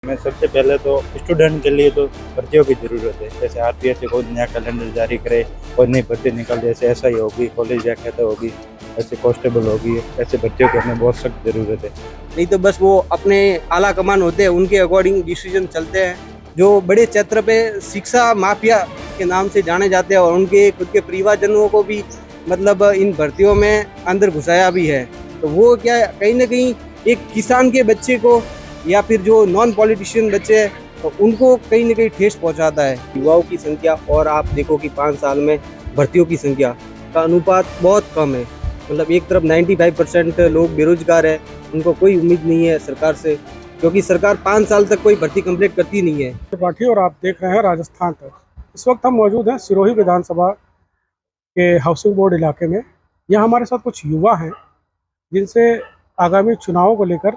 में सबसे पहले तो स्टूडेंट के लिए तो भर्तियों की ज़रूरत है। जैसे आरपीएस से कोई नया कैलेंडर जारी करे और नई भर्ती निकल, जैसे एसआई होगी, कॉलेज व्याख्याता होगी, ऐसे कांस्टेबल होगी, ऐसे भर्तियों की हमें बहुत सख्त ज़रूरत है। नहीं तो बस वो अपने आला कमान होते हैं, उनके अकॉर्डिंग डिसीजन चलते हैं। जो बड़े क्षेत्र पे शिक्षा माफिया के नाम से जाने जाते हैं और उनके खुद के परिवारजनों को भी मतलब इन भर्तियों में अंदर घुसाया भी है। तो वो क्या कहीं ना कहीं एक किसान के बच्चे को या फिर जो नॉन पॉलिटिशियन बच्चे हैं तो उनको कहीं ना कहीं ठेस पहुंचाता है। युवाओं की संख्या और आप देखो कि 5 साल में भर्तियों की संख्या का अनुपात बहुत कम है। मतलब एक तरफ 95% लोग बेरोजगार है, उनको कोई उम्मीद नहीं है सरकार से, क्योंकि सरकार 5 साल तक कोई भर्ती कंप्लीट करती नहीं है। त्रिपाठी और आप देख रहे हैं राजस्थान तक। इस वक्त हम मौजूद हैं सिरोही विधानसभा के हाउसिंग बोर्ड इलाके में। यहाँ हमारे साथ कुछ युवा हैं जिनसे आगामी चुनावों को लेकर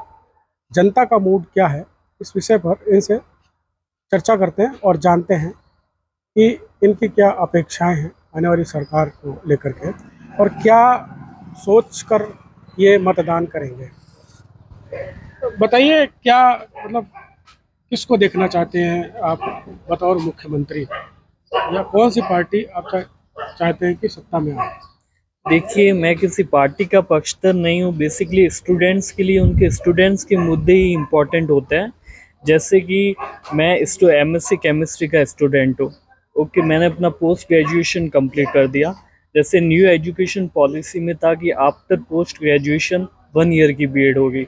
जनता का मूड क्या है इस विषय पर इनसे चर्चा करते हैं और जानते हैं कि इनकी क्या अपेक्षाएं हैं आने वाली सरकार को लेकर के और क्या सोच कर ये मतदान करेंगे। बताइए क्या मतलब किसको देखना चाहते हैं आप बतौर मुख्यमंत्री, या कौन सी पार्टी आप चाहते हैं कि सत्ता में आए। देखिए, मैं किसी पार्टी का पक्षधर नहीं हूँ। बेसिकली स्टूडेंट्स के लिए उनके स्टूडेंट्स के मुद्दे ही इम्पोर्टेंट होते हैं। जैसे कि मैं एमएससी केमिस्ट्री का स्टूडेंट हूँ। ओके, मैंने अपना पोस्ट ग्रेजुएशन कंप्लीट कर दिया। जैसे न्यू एजुकेशन पॉलिसी में था कि आफ्टर पोस्ट ग्रेजुएशन 1 ईयर की बीएड होगी,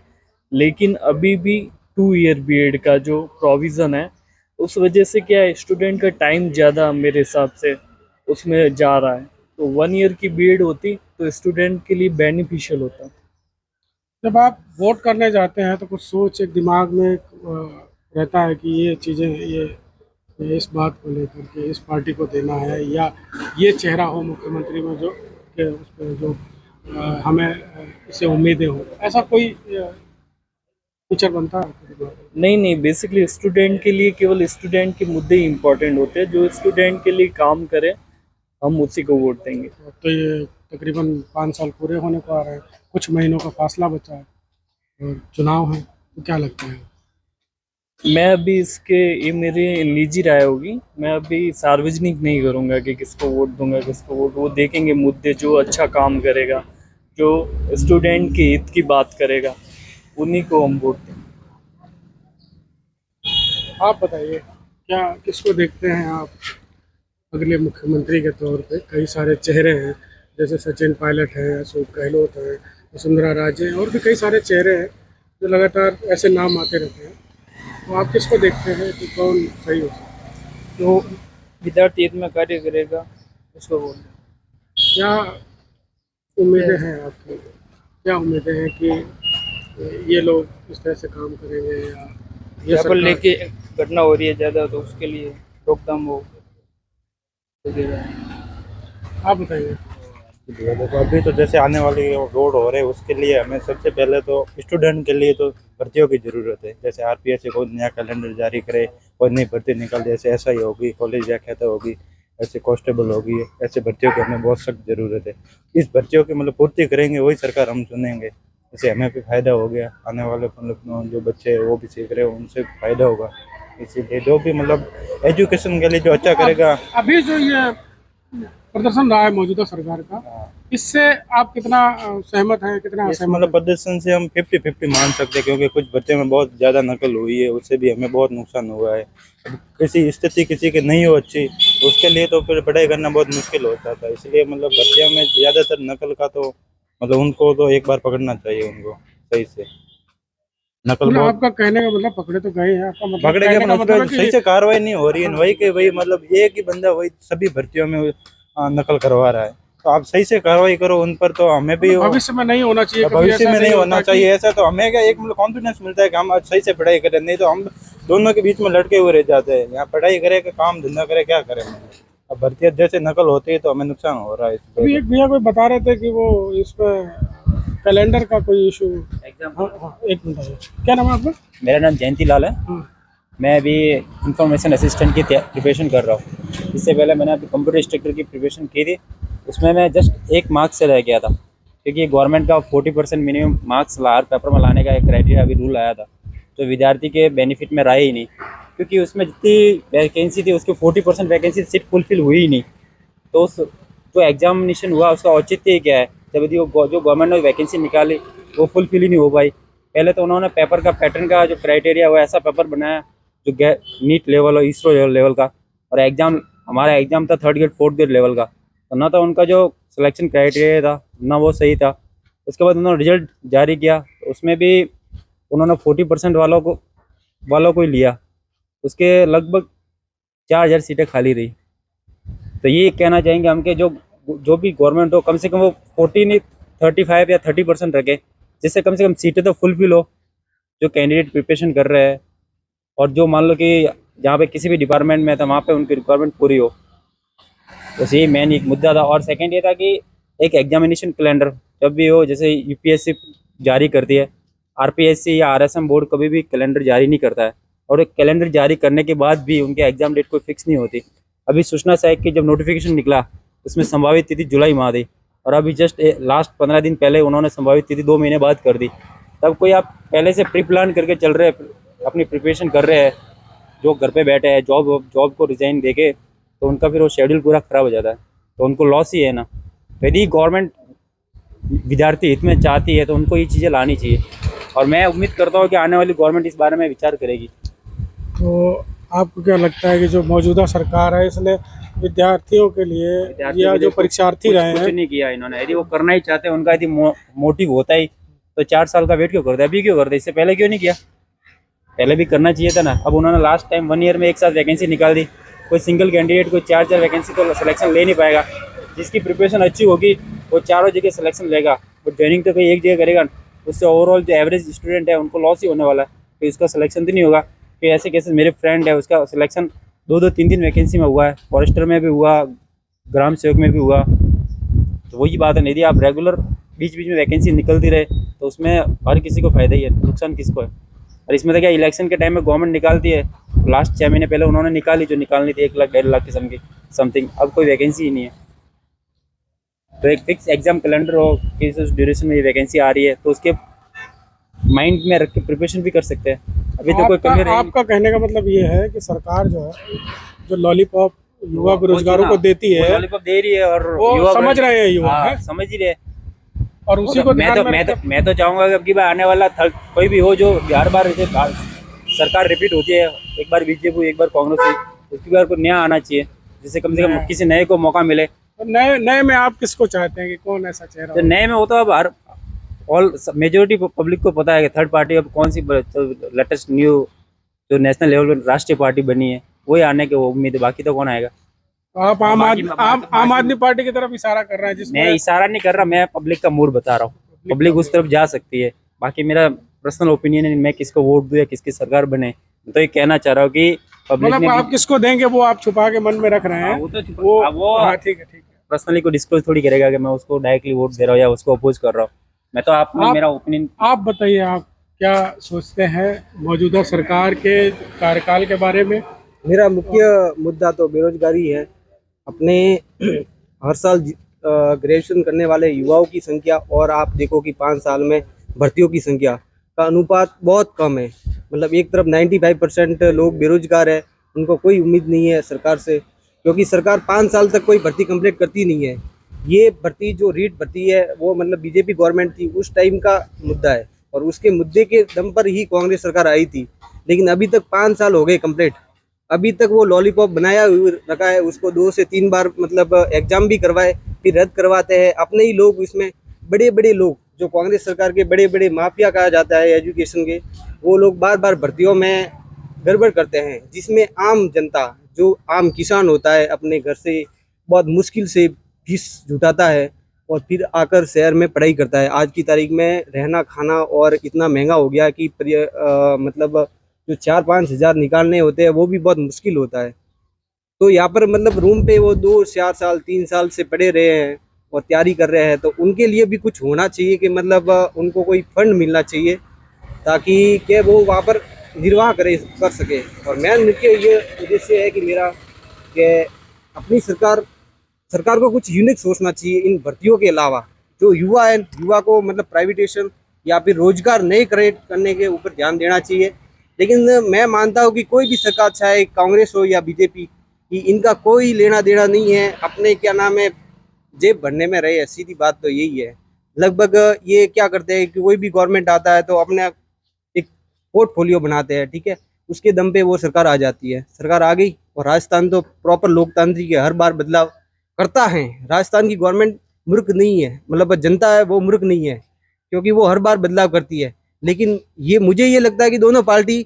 लेकिन अभी भी 2 ईयर बीएड का जो प्रोविज़न है, उस वजह से क्या है, स्टूडेंट का टाइम ज़्यादा मेरे हिसाब से उसमें जा रहा है। तो 1 ईयर की बीएड होती तो स्टूडेंट के लिए बेनिफिशियल होता। जब आप वोट करने जाते हैं तो कुछ सोच एक दिमाग में रहता है कि ये चीज़ें ये इस बात को लेकर के इस पार्टी को देना है, या ये चेहरा हो मुख्यमंत्री में जो कि उस पर जो हमें इससे उम्मीदें हो, ऐसा कोई फीचर बनता है। नहीं नहीं, बेसिकली स्टूडेंट के लिए केवल स्टूडेंट के मुद्दे ही इम्पोर्टेंट होते हैं। जो स्टूडेंट के लिए काम करे हम उसी को वोट देंगे। तो ये तकरीबन 5 साल पूरे होने को आ रहे हैं, कुछ महीनों का फासला बचा है और चुनाव है, तो क्या लगता है। मैं अभी ये मेरी निजी राय होगी। मैं अभी सार्वजनिक नहीं करूँगा कि किसको वोट दूंगा, किसको वोट। वो देखेंगे मुद्दे, जो अच्छा काम करेगा, जो स्टूडेंट के हित की बात करेगा, उन्हीं को हम वोट देंगे। आप बताइए क्या किसको देखते हैं आप अगले मुख्यमंत्री के तौर पे। कई सारे चेहरे हैं, जैसे सचिन पायलट है, अशोक गहलोत है, वसुंधरा राजे हैं, और भी कई सारे चेहरे हैं जो लगातार ऐसे नाम आते रहते हैं। तो आप किसको देखते हैं कि कौन सही हो सकता है। जो विद्यार्थी हित में कार्य करेगा उसको वोट देंगे। क्या उम्मीदें हैं आपकी, क्या उम्मीदें हैं कि ये लोग इस तरह से काम करेंगे, या ये पर लेके सरकार। घटना हो रही है ज़्यादा, तो उसके लिए रोकथाम हो। आप बताइए। देखो, अभी तो जैसे आने वाली रोड हो रहे हैं, उसके लिए हमें सबसे पहले तो स्टूडेंट के लिए तो भर्तियों की ज़रूरत है। जैसे आरपीएस से कोई नया कैलेंडर जारी करे और नई भर्ती निकल, जैसे एसआई होगी, कॉलेज व्याख्याता होगी, ऐसे कांस्टेबल होगी, ऐसे भर्तियों की हमें बहुत सख्त ज़रूरत है। इस भर्तियों की मतलब पूर्ति करेंगे वही सरकार हम चुनेंगे। इससे हमें भी फायदा हो गया, आने वाले मतलब जो बच्चे हैं वो भी सीख रहे हैं, उनसे फायदा होगा। इसीलिए जो भी मतलब एजुकेशन के लिए जो अच्छा करेगा। अभी जो ये प्रदर्शन रहा है मौजूदा सरकार का, इससे आप कितना सहमत हैं, कितना इस असहमत मतलब हैं? प्रदर्शन से हम 50-50 मान सकते हैं, क्योंकि कुछ बच्चे में बहुत ज़्यादा नकल हुई है, उससे भी हमें बहुत नुकसान हुआ है। अब किसी स्थिति किसी की नहीं हो अच्छी, तो उसके लिए तो फिर पढ़ाई करना बहुत मुश्किल होता था। इसलिए मतलब बच्चों में ज़्यादातर नकल का तो मतलब उनको तो एक बार पकड़ना चाहिए उनको सही से। नकल मतलब बहुत आपका कहने का मतलब पकड़े तो गए हैं, आपका मतलब पकड़े गए, कहने का मतलब उस मतलब है पर सही कि से कार्रवाई नहीं हो रही है। हाँ, वही के वही मतलब एक ही बंदा वही सभी भर्तियों में नकल करवा रहा है। तो आप सही से कार्रवाई करो उन पर, तो हमें भी मतलब भविष्य में नहीं होना चाहिए, कभी भविष्य ऐसा में नहीं होना होता चाहिए ऐसा। तो हमें क्या एक मतलब कॉन्फिडेंस मिलता है कि हम आज सही से पढ़ाई करें, नहीं तो हम दोनों के बीच में लटके हुए रह जाते हैं। यहाँ पढ़ाई करे कि काम धंधा करे, क्या करें। अब भर्ती जैसे नकल होती है तो हमें नुकसान हो रहा है अभी इसलिए। एक भैया कोई बता रहे थे कि वो इसमें कैलेंडर का कोई इशू। हाँ हाँ, एक मिनट है। क्या नाम है आपका। मेरा नाम जयंती लाल है। हाँ, मैं अभी इंफॉर्मेशन असिस्टेंट की प्रिपरेशन कर रहा हूँ। इससे पहले मैंने अभी कंप्यूटर इंस्ट्रक्टर की प्रिपरेशन की थी। उसमें मैं जस्ट 1 मार्क्स से रह गया था, क्योंकि गवर्नमेंट का 40% मिनिमम मार्क्स हर पेपर में लाने का एक क्राइटेरिया अभी रूल आया था। जो विद्यार्थी के बेनिफिट में रहा ही नहीं, क्योंकि उसमें जितनी वैकेंसी थी उसकी 40% वैकेंसी सीट फुलफिल हुई ही नहीं। तो उस जो एग्जामिनेशन हुआ उसका औचित्य ही क्या है, जब यदि वो जो गवर्नमेंट ने वैकेंसी निकाली वो फुलफिल ही नहीं हो पाई। पहले तो उन्होंने पेपर का पैटर्न का जो क्राइटेरिया वो ऐसा पेपर बनाया जो नीट लेवल और इसरो लेवल का, और एग्ज़ाम हमारा एग्ज़ाम था 3rd grade 4th grade level का। तो ना तो उनका जो सिलेक्शन क्राइटेरिया था ना वो सही था। उसके बाद उन्होंने रिजल्ट जारी किया, तो उसमें भी उन्होंने 40% वालों को ही लिया। उसके लगभग 4000 सीटें खाली रही। तो ये कहना चाहेंगे हम कि जो भी गवर्नमेंट हो कम से कम वो 40 नहीं 35 या 30% रखे, जिससे कम से कम सीटें तो फुलफिल हो जो कैंडिडेट प्रिपरेशन कर रहे हैं, और जो मान लो कि जहाँ पे किसी भी डिपार्टमेंट में था वहाँ पे उनकी रिक्वायरमेंट पूरी हो। बस यही मेन एक मुद्दा था। और सेकंड ये था कि एक एग्जामिनेशन कैलेंडर जब भी हो, जैसे यूपीएससी जारी करती है, आरपीएससी या आरएसएम बोर्ड कभी भी कैलेंडर जारी नहीं करता है, और एक कैलेंडर जारी करने के बाद भी उनके एग्जाम डेट कोई फिक्स नहीं होती। अभी सूचना सहायक की जब नोटिफिकेशन निकला उसमें संभावित तिथि जुलाई माह थी, और अभी जस्ट लास्ट 15 दिन पहले उन्होंने संभावित तिथि 2 महीने बाद कर दी। तब कोई आप पहले से प्री प्लान करके चल रहे हैं, अपनी प्रिपरेशन कर रहे हैं, जो घर पे बैठे हैं जॉब को रिजाइन देके, तो उनका फिर वो शेड्यूल पूरा खराब हो जाता है, तो उनको लॉस ही है ना। यदि गवर्नमेंट विद्यार्थी हित में चाहती है तो उनको ये चीज़ें लानी चाहिए, और मैं उम्मीद करता हूँ कि आने वाली गवर्नमेंट इस बारे में विचार करेगी। तो आपको क्या लगता है कि जो मौजूदा सरकार है इसने विद्यार्थियों के लिए विद्यार्थियों या के जो लिए परीक्षार्थी कुछ रहे कुछ हैं नहीं किया इन्होंने। यदि वो करना ही चाहते हैं, उनका यदि मोटिव होता ही तो 4 साल का वेट क्यों करते, अभी क्यों करते, इससे पहले क्यों नहीं किया? पहले भी करना चाहिए था ना। अब उन्होंने लास्ट टाइम 1 ईयर में एक साथ वैकेंसी निकाल दी, कोई सिंगल कैंडिडेट कोई 4 वैकेंसी तो सिलेक्शन ले नहीं पाएगा। जिसकी प्रिपरेशन अच्छी होगी वो चारों जगह सिलेक्शन लेगा, बट ज्वाइनिंग तो कोई एक जगह करेगा, उससे ओवरऑल जो एवरेज स्टूडेंट है उनको लॉस ही होने वाला है, तो इसका सिलेक्शन तो नहीं होगा। कि ऐसे केसेस मेरे फ्रेंड है उसका सिलेक्शन 2-2 3-3 वैकेंसी में हुआ है, फॉरेस्टर में भी हुआ, ग्राम सेवक में भी हुआ। तो वही बात है, यदि आप रेगुलर बीच बीच में वैकेंसी निकलती रहे तो उसमें हर किसी को फायदा ही है, नुकसान किसको है? और इसमें तो क्या इलेक्शन के टाइम में गवर्नमेंट निकालती है, लास्ट 6 महीने पहले उन्होंने निकाली जो निकालनी थी 1 लाख 1.5 लाख किस्म की समथिंग, अब कोई वैकेंसी ही नहीं है। तो एक फिक्स एग्जाम कैलेंडर हो कि इस ड्यूरेशन में ये वैकेंसी आ रही है, तो उसके माइंड में रख के प्रिपरेशन भी कर सकते हैं। अभी तो कोई कमी रही आपका कहने का मतलब ये है कि सरकार जो है जो लॉलीपॉप युवा बेरोजगारों को देती है लॉलीपॉप दे रही है, और वो युवा समझ रहे हैं युवा हाँ, हैं? समझ ही रहे। और उसी को ध्यान में मैं तो चाहूंगा कि अब की बार आने वाला कोई भी हो जो हर बार जैसे सरकार रिपीट होती है, एक बार बीजेपी हुई एक बार कांग्रेस हुई, उसकी बार को नया आना चाहिए, जिससे कम से कम किसी नए को मौका मिले। तो नए में आप किसको चाहते हैं कि कौन ऐसा चेहरा तो हो? नए में वो तो अब हर ऑल मेजोरिटी पब्लिक को पता है कि थर्ड पार्टी अब कौन सी लेटेस्ट न्यू जो नेशनल लेवल पर राष्ट्रीय पार्टी बनी है वही आने की उम्मीद है, बाकी तो कौन आएगा। तो आप आम आदमी पार्टी की तरफ इशारा कर रहे हैं जिसमें मैं इशारा नहीं कर रहा, मैं पब्लिक का मूड बता रहा हूँ। पब्लिक उस तरफ जा सकती है, बाकी मेरा पर्सनल ओपिनियन है मैं किसको वोट दूं या किसकी सरकार बने। तो ये कहना चाह रहा हूँ कि पब्लिक मतलब ने आप किसको देंगे वो आप छुपा के मन में रख रहे हैं। वो हाँ, ठीक है पर्सनली को डिस्क्लोज थोड़ी करेगा कि मैं उसको डायरेक्टली वोट दे रहा हूँ या उसको अपोज कर रहा हूँ। मैं तो मेरा ओपिनियन। आप बताइए आप क्या सोचते हैं मौजूदा सरकार के कार्यकाल के बारे में? मेरा मुख्य मुद्दा तो बेरोजगारी है। अपने हर साल ग्रेजुएशन करने वाले युवाओं की संख्या और आप देखो कि 5 साल में भर्तियों की संख्या का अनुपात बहुत कम है। मतलब एक तरफ 95% लोग बेरोजगार है, उनको कोई उम्मीद नहीं है सरकार से, क्योंकि सरकार 5 साल तक कोई भर्ती कंप्लीट करती नहीं है। ये भर्ती जो रीट भर्ती है वो मतलब बीजेपी गवर्नमेंट थी उस टाइम का मुद्दा है, और उसके मुद्दे के दम पर ही कांग्रेस सरकार आई थी। लेकिन अभी तक 5 साल हो गए कंप्लीट, अभी तक वो लॉलीपॉप बनाया रखा है, उसको 2 से 3 बार मतलब एग्जाम भी करवाए फिर रद्द करवाते हैं अपने ही लोग। इसमें बड़े बड़े लोग जो कांग्रेस सरकार के बड़े बड़े माफिया कहा जाता है एजुकेशन के, वो लोग बार बार भर्तियों में गड़बड़ करते हैं, जिसमें आम जनता जो आम किसान होता है अपने घर से बहुत मुश्किल से फीस जुटाता है और फिर आकर शहर में पढ़ाई करता है। आज की तारीख में रहना खाना और इतना महंगा हो गया कि मतलब जो 4-5 हज़ार निकालने होते हैं वो भी बहुत मुश्किल होता है। तो यहाँ पर मतलब रूम पे वो 2-4 साल 3 साल से पढ़े रहे हैं और तैयारी कर रहे हैं, तो उनके लिए भी कुछ होना चाहिए कि मतलब उनको कोई फंड मिलना चाहिए ताकि कि वो वहाँ पर निर्वाह कर सके। और मेरा मुख्य ये उद्देश्य है कि मेरा कि अपनी सरकार को कुछ यूनिक सोचना चाहिए इन भर्तियों के अलावा। जो युवा है, युवा को मतलब प्राइवेटेशन या फिर रोजगार नए क्रिएट करने के ऊपर ध्यान देना चाहिए, लेकिन मैं मानता हूँ कि कोई भी सरकार, चाहे कांग्रेस हो या बीजेपी, कि इनका कोई लेना देना नहीं है, अपने क्या नाम है जेब भरने में रहे हैं। सीधी बात तो यही है। लगभग ये क्या करते हैं कि कोई भी गवर्नमेंट आता है तो अपने एक पोर्टफोलियो बनाते हैं, ठीक है, उसके दम पे वो सरकार आ जाती है। सरकार आ गई और राजस्थान तो प्रॉपर लोकतांत्रिक है, हर बार बदलाव करता है। राजस्थान की गवर्नमेंट मूर्ख नहीं है, मतलब जनता है वो मूर्ख नहीं है, क्योंकि वो हर बार बदलाव करती है। लेकिन ये मुझे ये लगता है कि दोनों पार्टी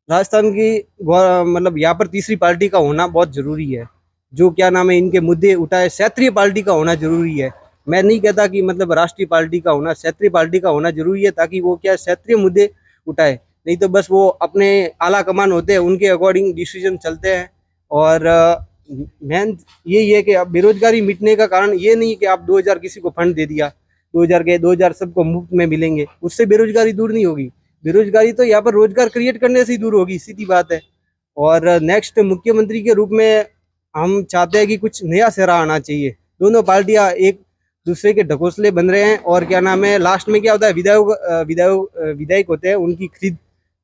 राजस्थान की मतलब यहाँ पर तीसरी पार्टी का होना बहुत जरूरी है। जो क्या नाम है इनके मुद्दे उठाए, क्षेत्रीय पार्टी का होना जरूरी है। मैं नहीं कहता कि मतलब राष्ट्रीय पार्टी का होना, क्षेत्रीय पार्टी का होना जरूरी है, ताकि वो क्या क्षेत्रीय मुद्दे उठाए। नहीं तो बस वो अपने आला कमान होते हैं, उनके अकॉर्डिंग डिसीजन चलते हैं। और मेन यही है कि अब बेरोजगारी मिटने का कारण ये नहीं कि आप 2000 किसी को फंड दे दिया, 2000 सबको मुफ्त में मिलेंगे, उससे बेरोजगारी दूर नहीं होगी। बेरोजगारी तो यहाँ पर रोजगार क्रिएट करने से ही दूर होगी, सीधी बात है। और नेक्स्ट मुख्यमंत्री के रूप में हम चाहते हैं कि कुछ नया चेहरा आना चाहिए। दोनों पार्टियां एक दूसरे के ढकोसले बन रहे हैं, और क्या नाम है लास्ट में क्या होता है, विधायक होते हैं, उनकी खरीद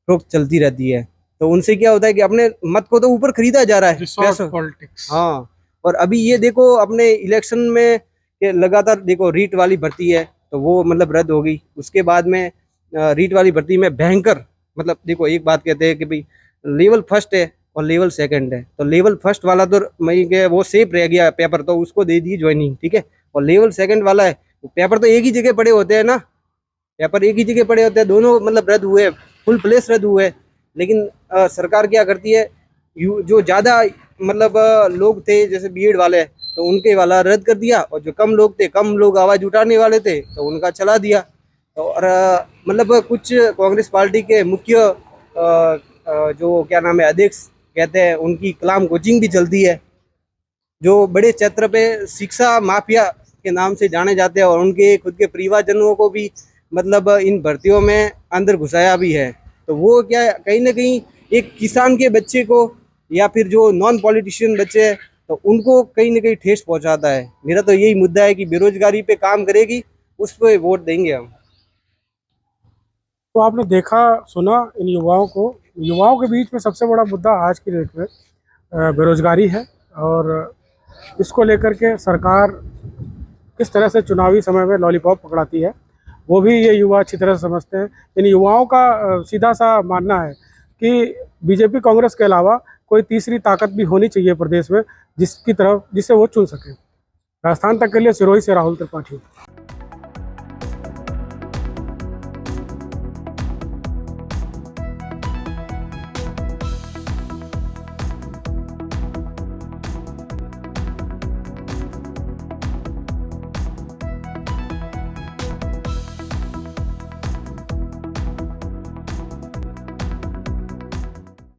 फरोख्त चलती रहती है। तो उनसे क्या होता है कि अपने मत को तो ऊपर खरीदा जा रहा है पैसों। पॉलिटिक्स। हाँ, और अभी ये देखो अपने इलेक्शन में कि लगातार देखो रीट वाली भर्ती है तो वो मतलब रद्द हो गई। उसके बाद में रीट वाली भर्ती में भयंकर, मतलब देखो एक बात कहते हैं कि भाई लेवल फर्स्ट है और लेवल सेकंड है, तो लेवल फर्स्ट वाला तो मैं के वो सेफ रह गया पेपर, तो उसको दे दी ज्वाइनिंग, ठीक है। और लेवल सेकंड वाला है, पेपर तो एक ही जगह पड़े होते हैं ना, पेपर एक ही जगह पड़े होते हैं, दोनों मतलब रद्द हुए, फुल प्लेस रद्द हुए। लेकिन सरकार क्या करती है, जो ज़्यादा मतलब लोग थे जैसे बीएड वाले, तो उनके वाला रद्द कर दिया, और जो कम लोग थे, कम लोग आवाज़ उठाने वाले थे, तो उनका चला दिया। और मतलब कुछ कांग्रेस पार्टी के मुख्य जो क्या नाम है अध्यक्ष कहते हैं, उनकी कलाम कोचिंग भी चलती है, जो बड़े क्षेत्र पे शिक्षा माफिया के नाम से जाने जाते हैं, और उनके खुद के परिवारजनों को भी मतलब इन भर्तियों में अंदर घुसाया भी है। तो वो क्या कहीं ना कहीं एक किसान के बच्चे को या फिर जो नॉन पॉलिटिशियन बच्चे हैं, तो उनको कहीं ना कहीं ठेस पहुंचाता है। मेरा तो यही मुद्दा है कि बेरोजगारी पे काम करेगी, उस पर वोट देंगे हम। तो आपने देखा सुना इन युवाओं के बीच में सबसे बड़ा मुद्दा आज की डेट में बेरोजगारी है। और इसको लेकर के सरकार किस तरह से चुनावी समय में लॉलीपॉप पकड़ाती है, वो भी ये युवा अच्छी तरह से समझते हैं। इन युवाओं का सीधा सा मानना है कि बीजेपी कांग्रेस के अलावा कोई तीसरी ताकत भी होनी चाहिए प्रदेश में, जिससे वो चुन सके। राजस्थान तक के लिए सिरोही से राहुल त्रिपाठी।